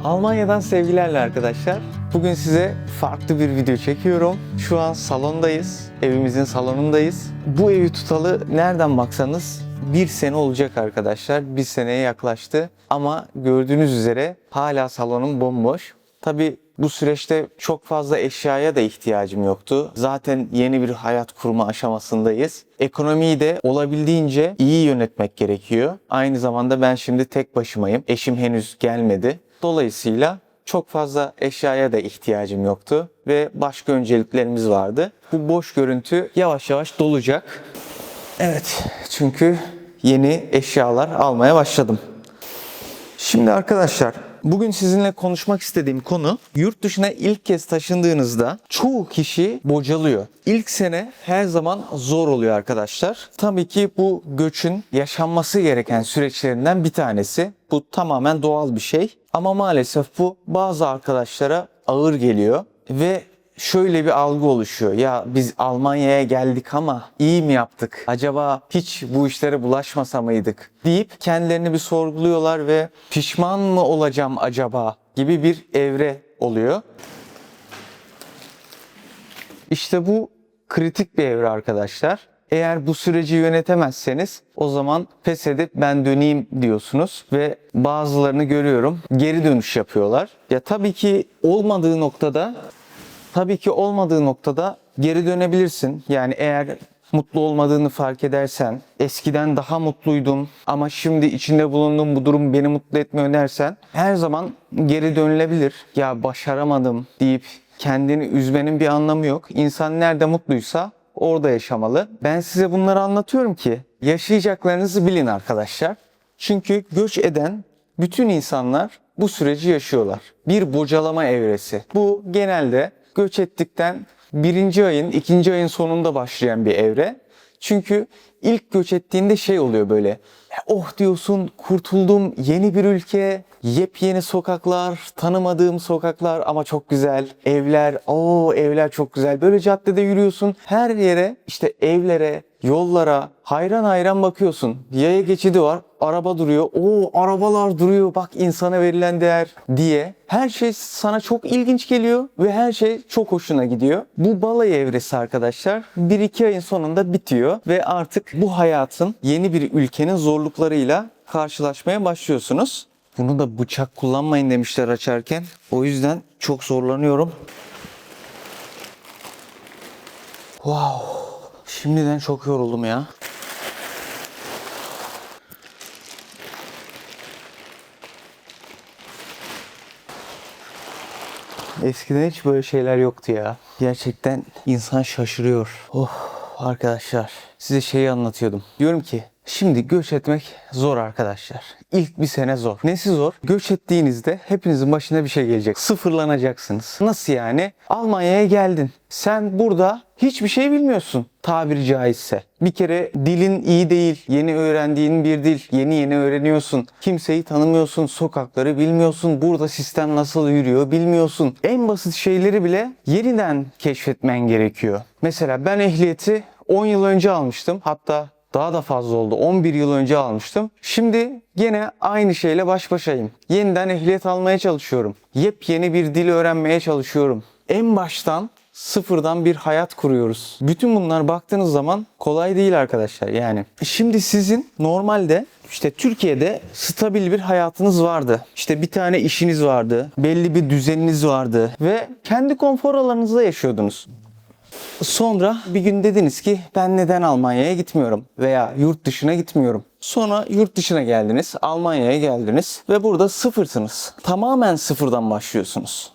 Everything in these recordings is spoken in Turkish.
Almanya'dan sevgilerle arkadaşlar. Bugün size farklı bir video çekiyorum. Şu an salondayız. Evimizin salonundayız. Bu evi tutalı nereden baksanız bir sene olacak arkadaşlar. Bir seneye yaklaştı. Ama gördüğünüz üzere hala salonum bomboş. Tabii bu süreçte çok fazla eşyaya da ihtiyacım yoktu. Zaten yeni bir hayat kurma aşamasındayız. Ekonomiyi de olabildiğince iyi yönetmek gerekiyor. Aynı zamanda ben şimdi tek başımayım. Eşim henüz gelmedi. Dolayısıyla çok fazla eşyaya da ihtiyacım yoktu ve başka önceliklerimiz vardı. Bu boş görüntü yavaş yavaş dolacak. Evet, çünkü yeni eşyalar almaya başladım. Şimdi arkadaşlar, bugün sizinle konuşmak istediğim konu, yurt dışına ilk kez taşındığınızda çoğu kişi bocalıyor. İlk sene her zaman zor oluyor arkadaşlar. Tabii ki bu göçün yaşanması gereken süreçlerinden bir tanesi. Bu tamamen doğal bir şey. Ama maalesef bu bazı arkadaşlara ağır geliyor ve şöyle bir algı oluşuyor. Ya biz Almanya'ya geldik ama iyi mi yaptık? Acaba hiç bu işlere bulaşmasa mıydık? Deyip kendilerini bir sorguluyorlar ve pişman mı olacağım acaba gibi bir evre oluyor. İşte bu kritik bir evre arkadaşlar. Eğer bu süreci yönetemezseniz o zaman pes edip ben döneyim diyorsunuz ve bazılarını görüyorum geri dönüş yapıyorlar. Ya tabii ki olmadığı noktada geri dönebilirsin. Yani eğer mutlu olmadığını fark edersen, eskiden daha mutluydum ama şimdi içinde bulunduğum bu durum beni mutlu etmiyor dersen her zaman geri dönülebilir. Ya başaramadım deyip kendini üzmenin bir anlamı yok. İnsan nerede mutluysa orada yaşamalı. Ben size bunları anlatıyorum ki yaşayacaklarınızı bilin arkadaşlar. Çünkü göç eden bütün insanlar bu süreci yaşıyorlar. Bir bocalama evresi. Bu genelde göç ettikten birinci ayın, ikinci ayın sonunda başlayan bir evre. Çünkü ilk göç ettiğinde şey oluyor böyle. Oh diyorsun, kurtuldum, yeni bir ülke, yepyeni sokaklar, tanımadığım sokaklar ama çok güzel. Evler, evler çok güzel. Böyle caddede yürüyorsun, her yere, işte evlere, yollara hayran hayran bakıyorsun. Yaya geçidi var, araba duruyor. Arabalar duruyor, bak insana verilen değer diye. Her şey sana çok ilginç geliyor ve her şey çok hoşuna gidiyor. Bu balayı evresi arkadaşlar 1-2 ayın sonunda bitiyor ve artık bu hayatın yeni bir ülkenin zorluklarıyla karşılaşmaya başlıyorsunuz. Bunu da bıçak kullanmayın demişler açarken. O yüzden çok zorlanıyorum. Wow. Şimdiden çok yoruldum ya. Eskiden hiç böyle şeyler yoktu ya. Gerçekten insan şaşırıyor. Arkadaşlar size şeyi anlatıyordum. Diyorum ki şimdi göç etmek zor arkadaşlar. İlk bir sene zor. Nesi zor? Göç ettiğinizde hepinizin başına bir şey gelecek. Sıfırlanacaksınız. Nasıl yani? Almanya'ya geldin. Sen burada hiçbir şey bilmiyorsun tabiri caizse. Bir kere dilin iyi değil. Yeni öğrendiğin bir dil. Yeni öğreniyorsun. Kimseyi tanımıyorsun. Sokakları bilmiyorsun. Burada sistem nasıl yürüyor bilmiyorsun. En basit şeyleri bile yeniden keşfetmen gerekiyor. Mesela ben ehliyeti 10 yıl önce almıştım. Hatta daha da fazla oldu. 11 yıl önce almıştım. Şimdi gene aynı şeyle baş başayım. Yeniden ehliyet almaya çalışıyorum. Yepyeni bir dil öğrenmeye çalışıyorum. En baştan sıfırdan bir hayat kuruyoruz. Bütün bunlar baktığınız zaman kolay değil arkadaşlar yani. Şimdi sizin normalde işte Türkiye'de stabil bir hayatınız vardı. İşte bir tane işiniz vardı. Belli bir düzeniniz vardı. Ve kendi konfor alanınızda yaşıyordunuz. Sonra bir gün dediniz ki ben neden Almanya'ya gitmiyorum veya yurt dışına gitmiyorum. Sonra yurt dışına geldiniz, Almanya'ya geldiniz ve burada sıfırsınız. Tamamen sıfırdan başlıyorsunuz.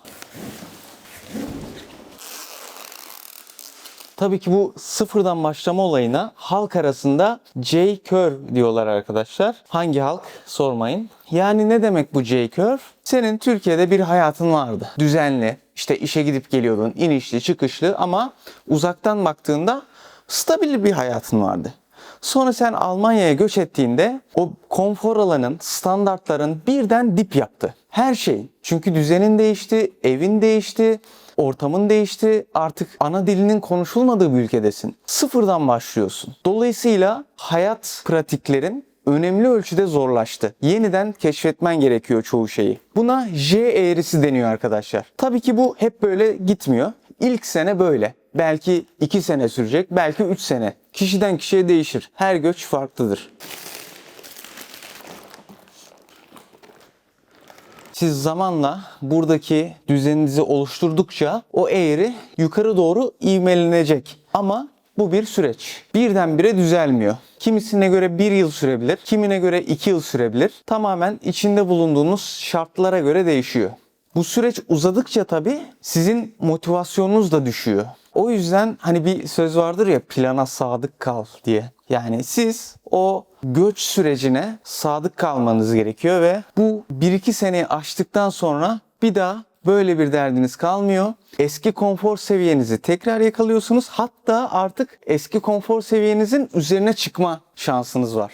Tabii ki bu sıfırdan başlama olayına halk arasında J-curve diyorlar arkadaşlar. Hangi halk sormayın. Yani ne demek bu J-curve? Senin Türkiye'de bir hayatın vardı. Düzenli, işte işe gidip geliyordun, inişli çıkışlı ama uzaktan baktığında stabil bir hayatın vardı. Sonra sen Almanya'ya göç ettiğinde o konfor alanın, standartların birden dip yaptı. Her şey. Çünkü düzenin değişti, evin değişti, ortamın değişti. Artık ana dilinin konuşulmadığı bir ülkedesin. Sıfırdan başlıyorsun. Dolayısıyla hayat pratiklerin önemli ölçüde zorlaştı. Yeniden keşfetmen gerekiyor çoğu şeyi. Buna J eğrisi deniyor arkadaşlar. Tabii ki bu hep böyle gitmiyor. İlk sene böyle. Belki 2 sene sürecek, belki 3 sene. Kişiden kişiye değişir. Her göç farklıdır. Siz zamanla buradaki düzeninizi oluşturdukça o eğri yukarı doğru ivmelenecek. Ama bu bir süreç. Birdenbire düzelmiyor. Kimisine göre 1 yıl sürebilir, kimine göre 2 yıl sürebilir. Tamamen içinde bulunduğunuz şartlara göre değişiyor. Bu süreç uzadıkça tabii sizin motivasyonunuz da düşüyor. O yüzden hani bir söz vardır ya, plana sadık kal diye. Yani siz o göç sürecine sadık kalmanız gerekiyor ve bu 1-2 seneyi aştıktan sonra bir daha böyle bir derdiniz kalmıyor. Eski konfor seviyenizi tekrar yakalıyorsunuz. Hatta artık eski konfor seviyenizin üzerine çıkma şansınız var.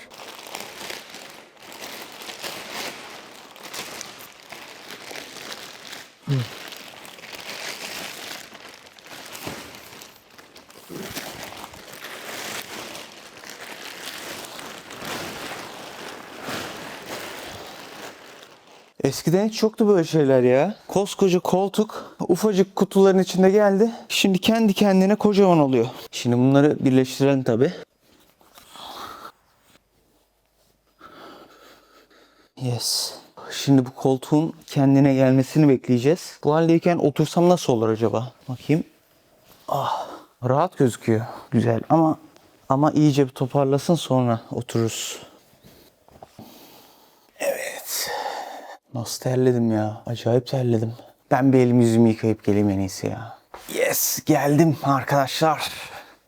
Eskiden hiç yoktu böyle şeyler ya. Koskoca koltuk ufacık kutuların içinde geldi. Şimdi kendi kendine kocaman oluyor. Şimdi bunları birleştirelim tabii. Yes. Şimdi bu koltuğun kendine gelmesini bekleyeceğiz. Bu haldeyken otursam nasıl olur acaba? Bakayım. Ah, rahat gözüküyor. Güzel ama iyice bir toparlasın, sonra otururuz. Evet. Nasıl terledim ya. Acayip terledim. Ben bir elimi yüzümü yıkayıp geleyim en iyisi ya. Yes, geldim arkadaşlar.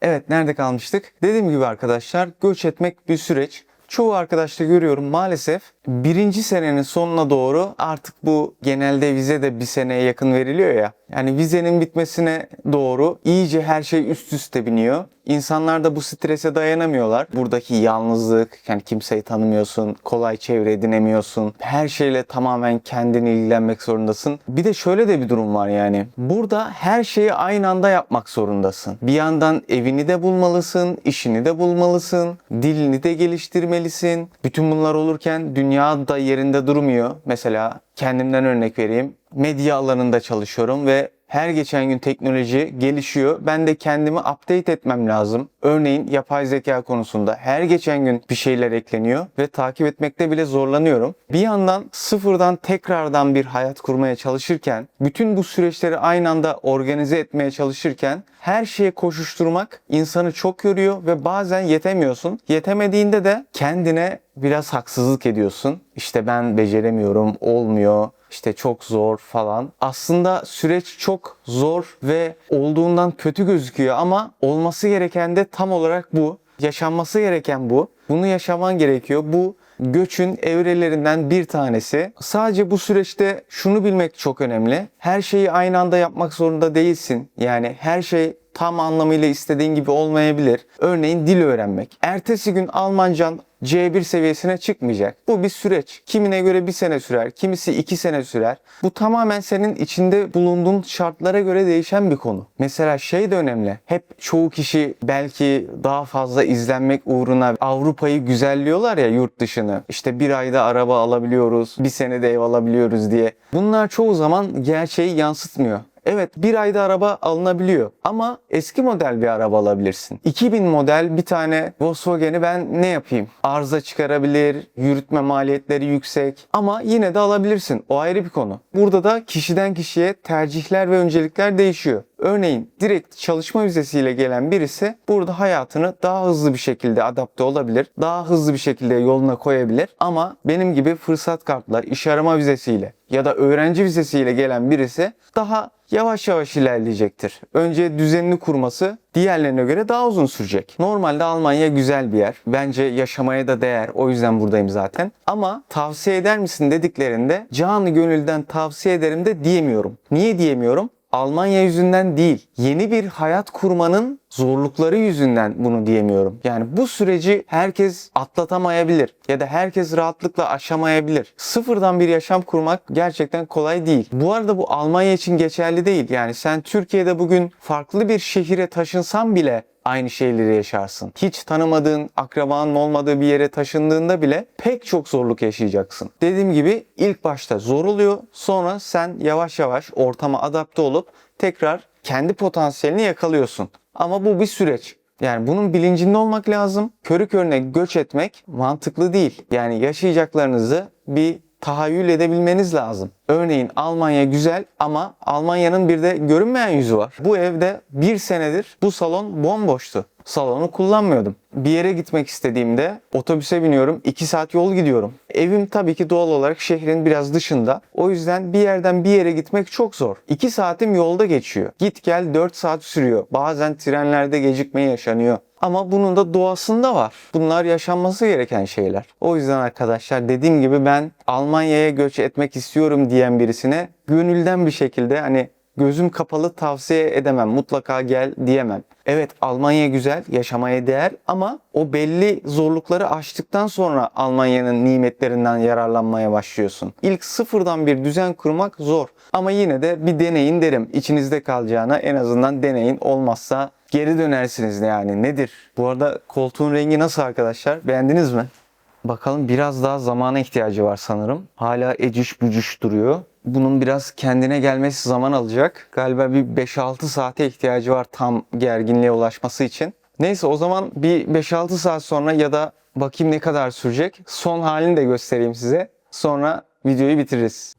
Evet, nerede kalmıştık? Dediğim gibi arkadaşlar, göç etmek bir süreç. Çoğu arkadaşta görüyorum maalesef 1. senenin sonuna doğru artık bu genelde vize de 1 seneye yakın veriliyor ya. Yani vizenin bitmesine doğru iyice her şey üst üste biniyor. İnsanlar da bu strese dayanamıyorlar. Buradaki yalnızlık, yani kimseyi tanımıyorsun, kolay çevre edinemiyorsun. Her şeyle tamamen kendini ilgilenmek zorundasın. Bir de şöyle de bir durum var yani. Burada her şeyi aynı anda yapmak zorundasın. Bir yandan evini de bulmalısın, işini de bulmalısın, dilini de geliştirmelisin. Bütün bunlar olurken dünya da yerinde durmuyor. Mesela kendimden örnek vereyim. Medya alanında çalışıyorum ve her geçen gün teknoloji gelişiyor. Ben de kendimi update etmem lazım. Örneğin yapay zeka konusunda her geçen gün bir şeyler ekleniyor ve takip etmekte bile zorlanıyorum. Bir yandan sıfırdan tekrardan bir hayat kurmaya çalışırken, bütün bu süreçleri aynı anda organize etmeye çalışırken her şeye koşuşturmak insanı çok yoruyor ve bazen yetemiyorsun. Yetemediğinde de kendine biraz haksızlık ediyorsun. İşte ben beceremiyorum, olmuyor. İşte çok zor falan. Aslında süreç çok zor ve olduğundan kötü gözüküyor ama olması gereken de tam olarak bu. Yaşanması gereken bu. Bunu yaşaman gerekiyor. Bu göçün evrelerinden bir tanesi. Sadece bu süreçte şunu bilmek çok önemli. Her şeyi aynı anda yapmak zorunda değilsin. Yani her şey tam anlamıyla istediğin gibi olmayabilir. Örneğin dil öğrenmek. Ertesi gün Almancan C1 seviyesine çıkmayacak. Bu bir süreç. Kimine göre 1 sene sürer, kimisi 2 sene sürer. Bu tamamen senin içinde bulunduğun şartlara göre değişen bir konu. Mesela şey de önemli. Hep çoğu kişi belki daha fazla izlenmek uğruna Avrupa'yı güzelliyorlar ya, yurt dışını. İşte 1 ayda araba alabiliyoruz, 1 senede ev alabiliyoruz diye. Bunlar çoğu zaman gerçeği yansıtmıyor. Evet, 1 ayda araba alınabiliyor ama eski model bir araba alabilirsin. 2000 model bir tane Volkswagen'i ben ne yapayım? Arıza çıkarabilir, yürütme maliyetleri yüksek ama yine de alabilirsin. O ayrı bir konu. Burada da kişiden kişiye tercihler ve öncelikler değişiyor. Örneğin direkt çalışma vizesiyle gelen birisi burada hayatını daha hızlı bir şekilde adapte olabilir. Daha hızlı bir şekilde yoluna koyabilir. Ama benim gibi fırsat kartlar, iş arama vizesiyle ya da öğrenci vizesiyle gelen birisi daha yavaş yavaş ilerleyecektir. Önce düzenini kurması diğerlerine göre daha uzun sürecek. Normalde Almanya güzel bir yer. Bence yaşamaya da değer. O yüzden buradayım zaten. Ama tavsiye eder misin dediklerinde canı gönülden tavsiye ederim de diyemiyorum. Niye diyemiyorum? Almanya yüzünden değil, yeni bir hayat kurmanın zorlukları yüzünden bunu diyemiyorum. Yani bu süreci herkes atlatamayabilir ya da herkes rahatlıkla aşamayabilir. Sıfırdan bir yaşam kurmak gerçekten kolay değil. Bu arada bu Almanya için geçerli değil. Yani sen Türkiye'de bugün farklı bir şehire taşınsan bile aynı şeyleri yaşarsın. Hiç tanımadığın, akrabanın olmadığı bir yere taşındığında bile pek çok zorluk yaşayacaksın. Dediğim gibi ilk başta zor oluyor. Sonra sen yavaş yavaş ortama adapte olup tekrar kendi potansiyelini yakalıyorsun. Ama bu bir süreç. Yani bunun bilincinde olmak lazım. Körü körüne göç etmek mantıklı değil. Yani yaşayacaklarınızı bir tahayyül edebilmeniz lazım. Örneğin Almanya güzel ama Almanya'nın bir de görünmeyen yüzü var. Bu evde bir senedir bu salon bomboştu. Salonu kullanmıyordum. Bir yere gitmek istediğimde otobüse biniyorum, 2 saat yol gidiyorum. Evim tabii ki doğal olarak şehrin biraz dışında. O yüzden bir yerden bir yere gitmek çok zor. 2 saatim yolda geçiyor. Git gel 4 saat sürüyor. Bazen trenlerde gecikme yaşanıyor. Ama bunun da doğasında var. Bunlar yaşanması gereken şeyler. O yüzden arkadaşlar dediğim gibi ben Almanya'ya göç etmek istiyorum diyen birisine gönülden bir şekilde hani gözüm kapalı tavsiye edemem. Mutlaka gel diyemem. Evet Almanya güzel, yaşamaya değer ama o belli zorlukları aştıktan sonra Almanya'nın nimetlerinden yararlanmaya başlıyorsun. İlk sıfırdan bir düzen kurmak zor. Ama yine de bir deneyin derim. İçinizde kalacağına en azından deneyin. Olmazsa geri dönersiniz yani. Nedir? Bu arada koltuğun rengi nasıl arkadaşlar? Beğendiniz mi? Bakalım biraz daha zamana ihtiyacı var sanırım. Hala eciş bücüş duruyor. Bunun biraz kendine gelmesi zaman alacak. Galiba bir 5-6 saate ihtiyacı var tam gerginliğe ulaşması için. Neyse o zaman bir 5-6 saat sonra ya da bakayım ne kadar sürecek. Son halini de göstereyim size. Sonra videoyu bitiririz.